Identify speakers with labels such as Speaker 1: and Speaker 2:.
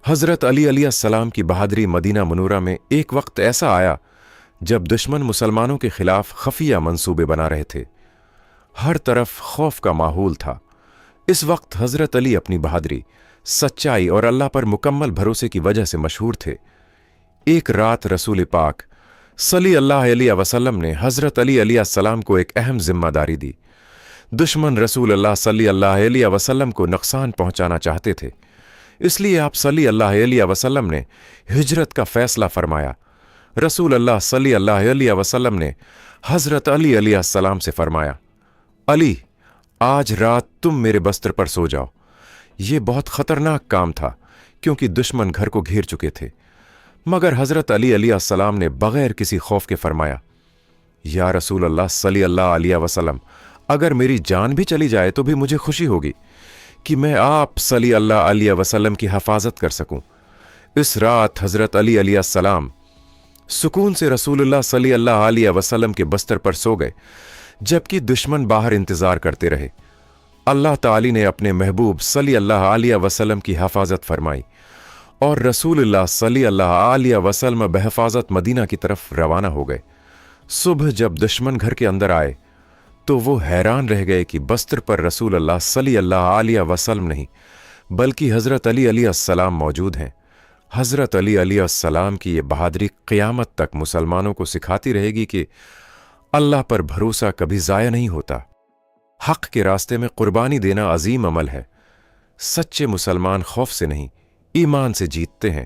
Speaker 1: حضرت علی علیہ السلام کی بہادری مدینہ منورہ میں ایک وقت ایسا آیا جب دشمن مسلمانوں کے خلاف خفیہ منصوبے بنا رہے تھے۔ ہر طرف خوف کا ماحول تھا۔ اس وقت حضرت علی اپنی بہادری، سچائی اور اللہ پر مکمل بھروسے کی وجہ سے مشہور تھے۔ ایک رات رسول پاک صلی اللہ علیہ وسلم نے حضرت علی علیہ السلام کو ایک اہم ذمہ داری دی۔ دشمن رسول اللہ صلی اللہ علیہ وسلم کو نقصان پہنچانا چاہتے تھے، اس لیے آپ صلی اللہ علیہ وسلم نے ہجرت کا فیصلہ فرمایا۔ رسول اللہ صلی اللہ علیہ وسلم نے حضرت علی علیہ السلام سے فرمایا، علی، آج رات تم میرے بستر پر سو جاؤ۔ یہ بہت خطرناک کام تھا کیونکہ دشمن گھر کو گھیر چکے تھے، مگر حضرت علی علیہ السلام نے بغیر کسی خوف کے فرمایا، یا رسول اللہ صلی اللہ علیہ وسلم، اگر میری جان بھی چلی جائے تو بھی مجھے خوشی ہوگی کہ میں آپ صلی اللہ علیہ وسلم کی حفاظت کر سکوں۔ اس رات حضرت علی علیہ السلام سکون سے رسول اللہ صلی اللہ علیہ وسلم کے بستر پر سو گئے، جبکہ دشمن باہر انتظار کرتے رہے۔ اللہ تعالی نے اپنے محبوب صلی اللہ علیہ وسلم کی حفاظت فرمائی اور رسول اللہ صلی اللہ علیہ وسلم بحفاظت مدینہ کی طرف روانہ ہو گئے۔ صبح جب دشمن گھر کے اندر آئے تو وہ حیران رہ گئے کہ بستر پر رسول اللہ صلی اللہ علیہ وسلم نہیں بلکہ حضرت علی علیہ السلام موجود ہیں۔ حضرت علی علیہ السلام کی یہ بہادری قیامت تک مسلمانوں کو سکھاتی رہے گی کہ اللہ پر بھروسہ کبھی ضائع نہیں ہوتا۔ حق کے راستے میں قربانی دینا عظیم عمل ہے۔ سچے مسلمان خوف سے نہیں، ایمان سے جیتتے ہیں۔